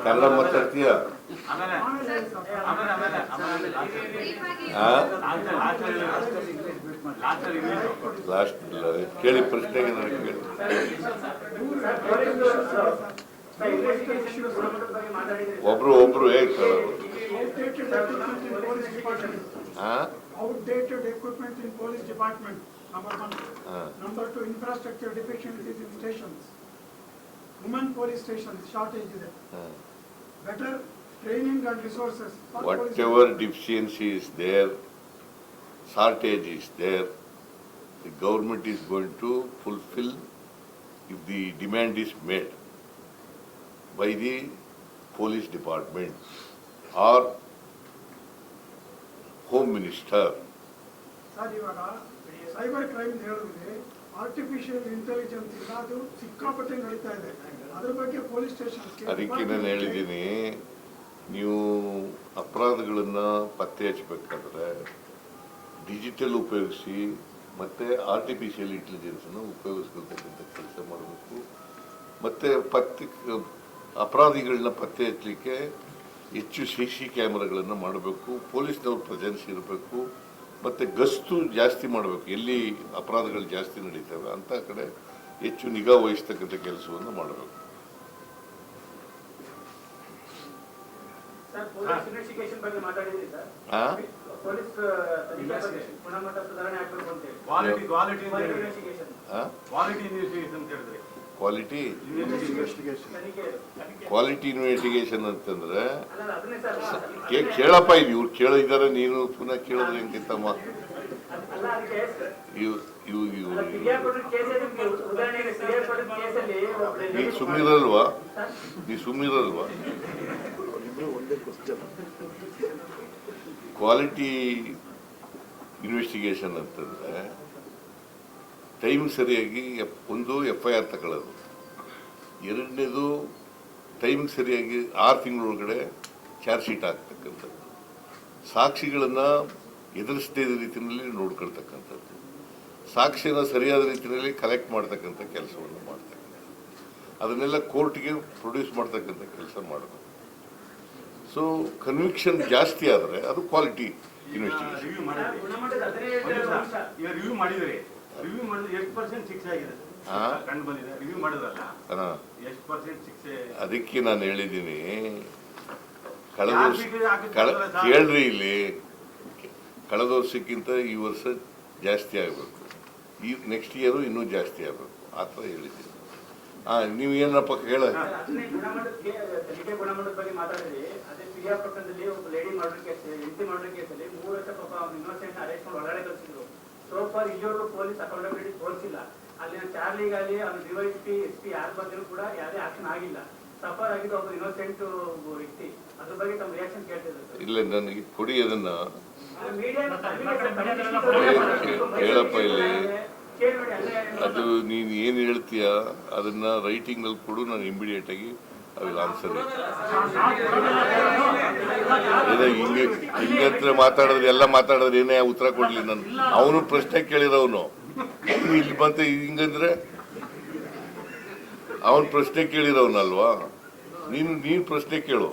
ಕನ್ನಡ ಮಾತಾಡ್ತೀಯ? ಲಾಸ್ಟ್ ಕೇಳಿ ಪ್ರಶ್ನೆಗೆ ನನಗೆ ಕೇಳಿ. ಒಬ್ರು ಹೇಳ್ತಾರೆ outdated equipment in police department, number 1. Number 2, infrastructure deficiencies in stations. Women police stations shortage is there. Better training and resources. Whatever deficiency is there, shortage is there, the government is going to fulfill if the demand is made by the police department or home minister. Sir, ಇವಾಗ cyber crime ಹೇಳಿದ್ರೆ artificial intelligence ಇಲ್ಲ, ಅದು ಸಿಕ್ಕಾಪಟ್ಟೆ ನಡೀತಾ ಇದೆ. ಅದ್ರ ಬಗ್ಗೆ police station ಅದಕ್ಕೆ ನಾನು ಹೇಳಿದ್ದೀನಿ, ನೀವು ಅಪರಾಧಗಳನ್ನು ಪತ್ತೆ ಹಚ್ಚಬೇಕಾದ್ರೆ ಡಿಜಿಟಲ್ ಉಪಯೋಗಿಸಿ ಮತ್ತು ಆರ್ಟಿಫಿಷಿಯಲ್ ಇಂಟೆಲಿಜೆನ್ಸನ್ನು ಉಪಯೋಗಿಸ್ಕೊಳ್ತಕ್ಕಂಥ ಕೆಲಸ ಮಾಡಬೇಕು. ಮತ್ತು ಅಪರಾಧಿಗಳನ್ನ ಪತ್ತೆ ಹಚ್ಚಲಿಕ್ಕೆ ಹೆಚ್ಚು CC ಕ್ಯಾಮರಾಗಳನ್ನು ಮಾಡಬೇಕು, ಪೊಲೀಸ್ನವ್ರ ಪ್ರೆಸೆನ್ಸ್ ಇರಬೇಕು, ಮತ್ತು ಗಸ್ತು ಜಾಸ್ತಿ ಮಾಡಬೇಕು. ಎಲ್ಲಿ ಅಪರಾಧಗಳು ಜಾಸ್ತಿ ನಡೀತವೆ ಅಂಥ ಕಡೆ ಹೆಚ್ಚು ನಿಗಾ ವಹಿಸ್ತಕ್ಕಂಥ ಕೆಲಸವನ್ನು ಮಾಡಬೇಕು. ಕ್ವಾಲಿಟಿ ಇನ್ವೆಸ್ಟಿಗೇಷನ್ ಅಂತಂದ್ರೆ ಕೇಳಪ್ಪ, ಇವ್ರು ಕೇಳಿದ್ದಾರೆ, ನೀನು ಪುನಃ ಕೇಳಿದ್ರೆ ಹೆಂಗಿತ್ತಮ್ಮ? ನೀ ಸುಮ್ಮನಿರಲ್ವಾ? ಕ್ವಾಲಿಟಿ ಇನ್ವೆಸ್ಟಿಗೇಷನ್ ಅಂತಂದ್ರೆ ಟೈಮ್ ಸರಿಯಾಗಿ ಒಂದು FIR ತಗೊಳ್ಳೋದು, ಎರಡನೇದು ಟೈಮ್ ಸರಿಯಾಗಿ 6 ತಿಂಗಳೊಳಗಡೆ ಚಾರ್ಜ್ ಶೀಟ್ ಹಾಕ್ತಕ್ಕಂಥದ್ದು, ಸಾಕ್ಷಿಗಳನ್ನು ಎದುರಿಸದೇ ರೀತಿಯಲ್ಲಿ ನೋಡ್ಕೊಳ್ತಕ್ಕಂಥದ್ದು, ಸಾಕ್ಷಿನ ಸರಿಯಾದ ರೀತಿಯಲ್ಲಿ ಕಲೆಕ್ಟ್ ಮಾಡ್ತಕ್ಕಂಥ ಕೆಲಸವನ್ನು ಮಾಡ್ತಕ್ಕಂಥದ್ದು, ಅದನ್ನೆಲ್ಲ ಕೋರ್ಟ್ಗೆ ಪ್ರೊಡ್ಯೂಸ್ ಮಾಡ್ತಕ್ಕಂಥ ಕೆಲಸ ಮಾಡಬೇಕು. ಸೊ ಕನ್ವಿಕ್ಷನ್ ಜಾಸ್ತಿ ಆದರೆ ಅದು ಕ್ವಾಲಿಟಿ ಇನ್ವೆಸ್ಟಿಗೇಷನ್. ಅದಕ್ಕೆ ನಾನು ಹೇಳಿದ್ದೀನಿ, ಕೇಳ್ರಿ, ಇಲ್ಲಿ ಕಳೆದ ವರ್ಷಕ್ಕಿಂತ ಈ ವರ್ಷ ಜಾಸ್ತಿ ಆಗಬೇಕು, ಈ ನೆಕ್ಸ್ಟ್ ಇಯರು ಇನ್ನೂ ಜಾಸ್ತಿ ಆಗಬೇಕು, ಆ ಥರ ಹೇಳಿದ್ದೀನಿ. ನೀವು ಏನಪ್ಪ ಹೇಳ? ಪೊಲೀಸ್ ಅಕೌಂಟಬಿಲಿಟಿ ತೋರಿಸಿಲ್ಲ. ಅಲ್ಲಿನ ಚಾರ್ಲಿಗಾಲಿ ಅವ್ನ ಡಿವೈಎಸ್ಪಿ SP ಯಾರ ಬಗ್ಗೆನೂ ಕೂಡ ಯಾವುದೇ ಆಕ್ಷನ್ ಆಗಿಲ್ಲ. ಸಫರ್ ಆಗಿದ್ದು ಒಬ್ಬ ಇನ್ನೋಸೆಂಟ್ ವ್ಯಕ್ತಿ. ಅದ್ರ ಬಗ್ಗೆ ತಮ್ಮ ರಿಯಾಕ್ಷನ್ ಕೇಳ್ತಿದ್ದಾರೆ. ಇಲ್ಲ, ನನಗೆ ಕೊಡಿ ಅದನ್ನ. ಹೇಳಪ್ಪ ಇಲ್ಲಿ, ಅದು ನೀನು ಏನು ಹೇಳ್ತೀಯ ಅದನ್ನ ರೈಟಿಂಗ್ ನಲ್ಲಿ ಕೊಡು, ನಾನು ಇಮಿಡಿಯೇಟ್ ಆಗಿ ಅವೆಲ್ಲ ಆನ್ಸರ್. ಹಿಂಗತ್ರ ಮಾತಾಡಿದ್ರೆ ಎಲ್ಲ ಮಾತಾಡಿದ್ರೆ ಏನೇ ಉತ್ತರ ಕೊಡ್ಲಿ ನಾನು. ಅವನು ಪ್ರಶ್ನೆ ಕೇಳಿರೋನು ಇಲ್ಲಿ ಬಂತ ಹಿಂಗಂದ್ರೆ ಅವನ್ ಪ್ರಶ್ನೆ ಕೇಳಿರೋನಲ್ವಾ? ನೀನು ಪ್ರಶ್ನೆ ಕೇಳು.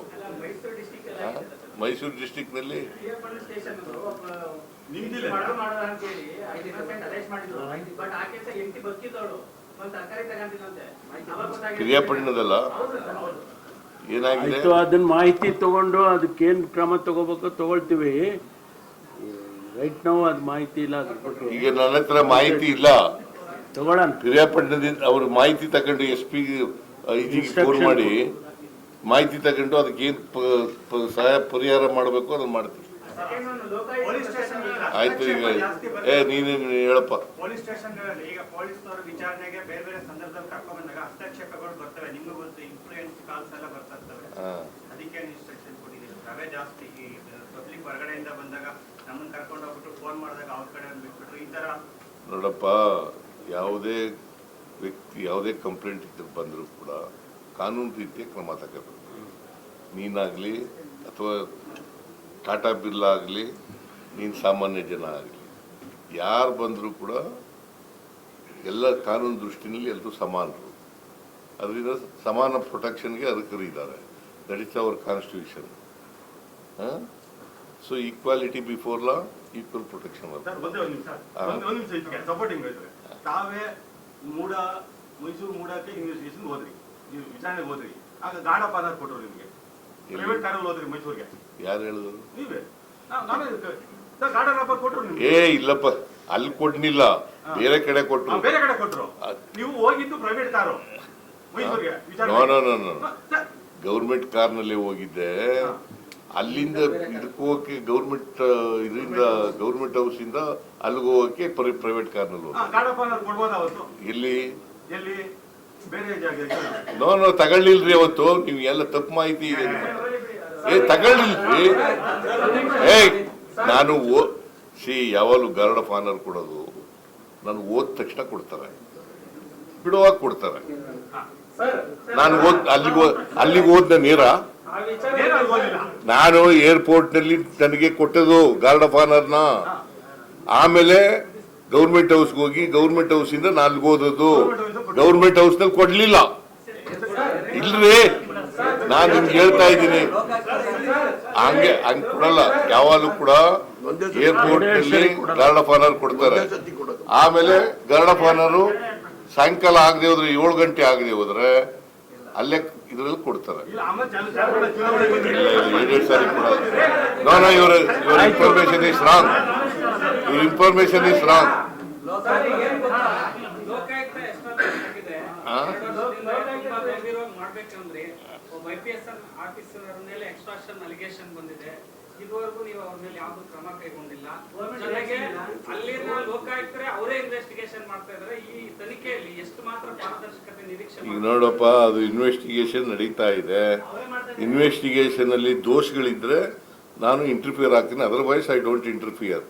ಮೈಸೂರು ಡಿಸ್ಟಿಕ್ ನಲ್ಲಿ ಪಿರಿಯಾಪಟ್ಟಣದಲ್ಲ ಏನಾಗಿದೆ? ಅದನ್ನ ಮಾಹಿತಿ ತಗೊಂಡು ಅದಕ್ಕೇನ್ ಕ್ರಮ ತಗೋಬೇಕು ತಗೊಳ್ತೀವಿ. ರೈಟ್ ನಾವು ಅದು ಮಾಹಿತಿ ಇಲ್ಲ. ಈಗ ನನ್ನ ಹತ್ರ ಮಾಹಿತಿ ಇಲ್ಲ, ತಗೊಳ್ಳೋಣ. ಪಿರಿಯಾಪಟ್ಟಣದಿಂದ ಅವ್ರ ಮಾಹಿತಿ ತಗೊಂಡು SP IGಗೆ ಫೋನ್ ಮಾಡಿ ಮಾಹಿತಿ ತಗೊಂಡು ಅದಕ್ಕೇನು ಸಹಾಯ ಪರಿಹಾರ ಮಾಡಬೇಕು ಅದನ್ನ ಮಾಡ್ತೀವಿ. ಆಯ್ತು, ಈಗ ನೀನೇನು ಹೇಳಪ್ಪ. ಪೊಲೀಸ್ ಸ್ಟೇಷನ್ಗಳಲ್ಲಿ ಈಗ ಪೊಲೀಸ್ನವರು ವಿಚಾರಣೆಗೆ ಬೇರೆ ಬೇರೆ ಸಂದರ್ಭದಲ್ಲಿ ಕರ್ಕೊಂಡು ಬಂದಾಗ ಹಸ್ತಕ್ಷೇಪಗಳು ಬರ್ತವೆ, ನಿಮ್ಗೆ ಗೊತ್ತು, ಇನ್ಫ್ಲೂಯೆನ್ಸ್ ಕಾಲ್ಸ್ ಎಲ್ಲ ಬರ್ತಿರ್ತವೆ. ಅದಕ್ಕೆ ಇನ್ಸ್ಟ್ರಕ್ಷನ್ ಕೊಟ್ಟಿದ್ದೀವಿ. ಅವೇ ಜಾಸ್ತಿ ಈ ಪಬ್ಲಿಕ್ ಹೊರಗಡೆಯಿಂದ ಬಂದಾಗ ನಮ್ಮನ್ನು ಕರ್ಕೊಂಡು ಹೋಗ್ಬಿಟ್ಟು ಫೋನ್ ಮಾಡಿದಾಗ ಅವ್ರ ಕಡೆ ಬಿಟ್ಬಿಟ್ರು ಈ ತರ. ನೋಡಪ್ಪ, ಯಾವುದೇ ವ್ಯಕ್ತಿ ಯಾವುದೇ ಕಂಪ್ಲೇಂಟ್ ಇದ್ದರೆ ಬಂದರೂ ಕೂಡ ಕಾನೂನು ರೀತಿಯ ಕ್ರಮ ತಗೋಬೇಕು. ನೀನಾಗಲಿ ಅಥವಾ ಟಾಟಾ ಬಿರ್ಲಾ ಆಗಲಿ, ನೀನು ಸಾಮಾನ್ಯ ಜನ ಆಗಲಿ, ಯಾರು ಬಂದರೂ ಕೂಡ ಎಲ್ಲ ಕಾನೂನು ದೃಷ್ಟಿನಲ್ಲಿ ಎಲ್ಲರೂ ಸಮಾನರು. ಅದರಿಂದ ಸಮಾನ ಪ್ರೊಟೆಕ್ಷನ್ಗೆ ಅರ್ಹರಿದ್ದಾರೆ. That is our constitution. So equality before law, equal protection of sir ಒಂದೇ ಒಂದು ನಿಮಿಷ ಹಾ. ಒಂದು ನಿಮಿಷ ಇದಕ್ಕೆ ಸಪೋರ್ಟಿಂಗ್ ಹೇಳಿದ್ರೆ ತಾವೇ ಮೈಸೂರು ಮೂಡಕ್ಕೆ ಇನ್ವೆಸ್ಟಿಗೇಷನ್ ಹೋದ್ರಿ ನೀವು ವಿಚಾರಣೆಗೆ ಹೋದ್ರಿ ಆಗ ಗಾಢಪ್ಪ ಅನ್ನೋದು ಕೊಟ್ಟರು ನಿಮಗೆ ಪ್ರೈವೇಟ್ ಕಾರಲ್ಲಿ ಹೋದ್ರಿ ಮೈಸೂರಿಗೆ ಯಾರು ಹೇಳಿದ್ರು? ನೀವೇ ನಾವೇ ಸರ್ ಗಾಢಪ್ಪ ಕೊಟ್ಟರು ನಿಮ್ಗೆ ಇಲ್ಲಪ್ಪ, ಅಲ್ಲಿ ಕೊಡ್ನಿಲ್ಲ, ಬೇರೆ ಕಡೆ ಕೊಟ್ರು. ಬೇರೆ ಕಡೆ ಕೊಟ್ಟರು. ನೀವು ಹೋಗಿದ್ದು ಪ್ರೈವೇಟ್ ಕಾರು ಮೈಸೂರಿಗೆ no no no no government ಕಾರ್ನಲ್ಲಿ ಹೋಗಿದ್ದೆ. ಅಲ್ಲಿಂದ ಇದಕ್ಕೆ ಹೋಗಕ್ಕೆ ಗೌರ್ಮೆಂಟ್ ಇದರಿಂದ ಗೌರ್ಮೆಂಟ್ ಹೌಸ್ ಇಂದ ಅಲ್ಲಿಗೆ ಹೋಗಕ್ಕೆ ಪ್ರೈವೇಟ್ ಕಾರ್ನಲ್ಲಿ ಹೋಗಿ. ಗಾಢಪ್ಪ ಅನ್ನೋದು ಕೊಡ್ಬೋದ ಅವತ್ತು? ಎಲ್ಲಿ ಬೇರೆ ಜಾಗ ನೋ ತಗೊಳ್ಳಿಲ್ರಿ ಅವತ್ತು. ನೀವು ಎಲ್ಲ ತಪ್ಪು ಮಾಹಿತಿ ಇದೆ. ತಗೊಳ್ಳಿಲ್ರಿ. ನಾನು ಯಾವಾಗಲೂ ಗಾರ್ಡ್ ಆಫ್ ಆನರ್ ಕೊಡೋದು ನಾನು ಓದ್ ತಕ್ಷಣ ಕೊಡ್ತಾರೆ, ಬಿಡುವಾಗ ಕೊಡ್ತಾರೆ. ನಾನು ಅಲ್ಲಿಗೆ ಹೋದ ನೇರ ನಾನು ಏರ್ಪೋರ್ಟ್ ನಲ್ಲಿ ನನಗೆ ಕೊಟ್ಟದು ಗಾರ್ಡ್ ಆಫ್ ಆನರ್ನ. ಆಮೇಲೆ ಗೌರ್ಮೆಂಟ್ ಹೌಸ್ಗೆ ಹೋಗಿ ಗೌರ್ಮೆಂಟ್ ಹೌಸ್ ಇಂದ ನಾನು ಓದೋದು. ಗೌರ್ಮೆಂಟ್ ಹೌಸ್ ನಲ್ಲಿ ಕೊಡ್ಲಿಲ್ಲ ಇಲ್ರಿ. ನಾನು ನಿಮ್ಗೆ ಹೇಳ್ತಾ ಇದ್ದೀನಿ, ಹಂಗೆ ಕೊಡಲ್ಲ. ಯಾವಾಗಲೂ ಕೂಡ ಏರ್ಪೋರ್ಟ್ ನಲ್ಲಿ ಗಾರ್ಡ್ ಆಫ್ ಆನರ್ ಕೊಡ್ತಾರೆ. ಆಮೇಲೆ ಗಾರ್ಡ್ ಆಫ್ ಆನರ್ ಸಾಯಂಕಾಲ ಆಗದೆ ಹೋದ್ರೆ 7 ಗಂಟೆ ಆಗದೆ ಹೋದ್ರೆ ಅಲ್ಲೇ ಇದ್ರಲ್ಲಿ ಕೊಡ್ತಾರೆ. ಎರಡೆರಡು ಸಾರಿ ಕೊಡೋದು. Know your information is wrong. Your information is wrong. ಮಾಡ್ಬೇಕಂದ್ರೆ ಒಬ್ಬ IPS ಆಫೀಸರ್ ಮೇಲೆ ಎಕ್ಸ್ಟ್ರಾಕ್ಷನ್ ಅಲಿಗೇಷನ್ ಬಂದಿದೆ. ಇದುವರೆಗೂ ನೀವು ಅವ್ರ ಮೇಲೆ ಯಾವ್ದು ಕ್ರಮ ಕೈಗೊಂಡಿಲ್ಲ. ಜೊತೆಗೆ ಅಲ್ಲಿನ ಲೋಕಾಯುಕ್ತರೇ ಅವರೇ ಇನ್ವೆಸ್ಟಿಗೇಷನ್ ಮಾಡ್ತಾ ಇದಾರೆ. ಈ ತನಿಖೆಯಲ್ಲಿ ಎಷ್ಟು ಮಾತ್ರ ಪಾರದರ್ಶಕತೆ ನಿರೀಕ್ಷೆ? ಈಗ ನೋಡಪ್ಪ, ಅದು ಇನ್ವೆಸ್ಟಿಗೇಷನ್ ನಡೀತಾ ಇದೆ. ಇನ್ವೆಸ್ಟಿಗೇಷನ್ ಅಲ್ಲಿ ದೋಷಗಳಿದ್ರೆ ನಾನು ಇಂಟರ್ಫಿಯರ್ ಆಗ್ತೀನಿ, ಅದರ್ವೈಸ್ ಐ ಡೋಂಟ್ ಇಂಟರ್ಫಿಯರ್.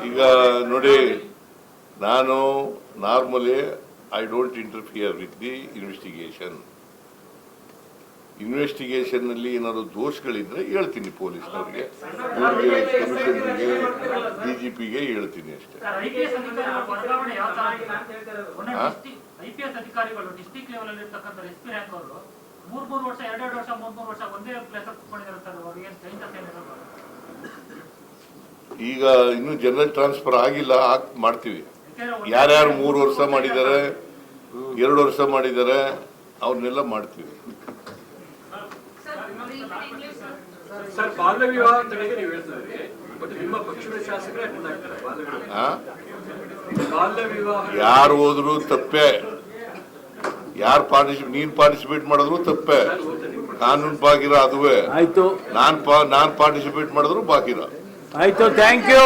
ಈಗ ನೋಡಿ, ನಾನು normally I don't interfere with the investigation. Investigation ನಲ್ಲಿ ಏನಾದ್ರು ದೋಷಗಳಿದ್ರೆ ಹೇಳ್ತೀನಿ ಪೊಲೀಸ್ನವ್ರಿಗೆ, ಕಮಿಷನರ್ಗೆ, DGPಗೆ ಹೇಳ್ತೀನಿ ಅಷ್ಟೇ. IPS ಅಧಿಕಾರಿಗಳು ಡಿಸ್ಟ್ರಿಕ್ಟ್ ಲೆವೆಲ್ ಅಲ್ಲಿ ಇರ್ತಕ್ಕಂಥ SP ರ್ಯಾಂಕ್ ಅವರು 3 ವರ್ಷ 2 ವರ್ಷ 3 ವರ್ಷ ಒಂದೇ ಪ್ಲೇಸ್ ಕುತ್ಕೊಂಡಿದ್ದಾರೆ ಸರ್. ಅವ್ರಿಗೆ ಚೇಂಜಸ್ ಏನಿರಲ್ಲ. ಈಗ ಇನ್ನು ಜನರಲ್ ಟ್ರಾನ್ಸ್ಫರ್ ಆಗಿಲ್ಲ, ಮಾಡ್ತೀವಿ. ಯಾರ್ಯಾರು 3 ವರ್ಷ ಮಾಡಿದ್ದಾರೆ, 2 ವರ್ಷ ಮಾಡಿದ್ದಾರೆ, ಅವ್ರನ್ನೆಲ್ಲ ಮಾಡ್ತೀವಿ. ಸರ್, ಬಾಲ್ಯ ವಿವಾಹ ತಡೆಗೆ ನೀವು ಹೇಳ್ತಿದ್ರಿ, ಬಟ್ ನಿಮ್ಮ ಪಕ್ಷದ ಶಾಸಕರೇ ಬಾಲ್ಯ ವಿವಾಹ ಯಾರು ಹೋದ್ರು ತಪ್ಪೆ, ಯಾರು ನೀನ್ ಪಾರ್ಟಿಸಿಪೇಟ್ ಮಾಡಿದ್ರು ತಪ್ಪೆ. ಕಾನೂನು ಬಾಗಿರ ಅದುವೇ. ಆಯ್ತು, ನಾನ್ ಪಾರ್ಟಿಸಿಪೇಟ್ ಮಾಡಿದ್ರು ಬಾಕಿರ. ಆಯ್ತು. Thank you.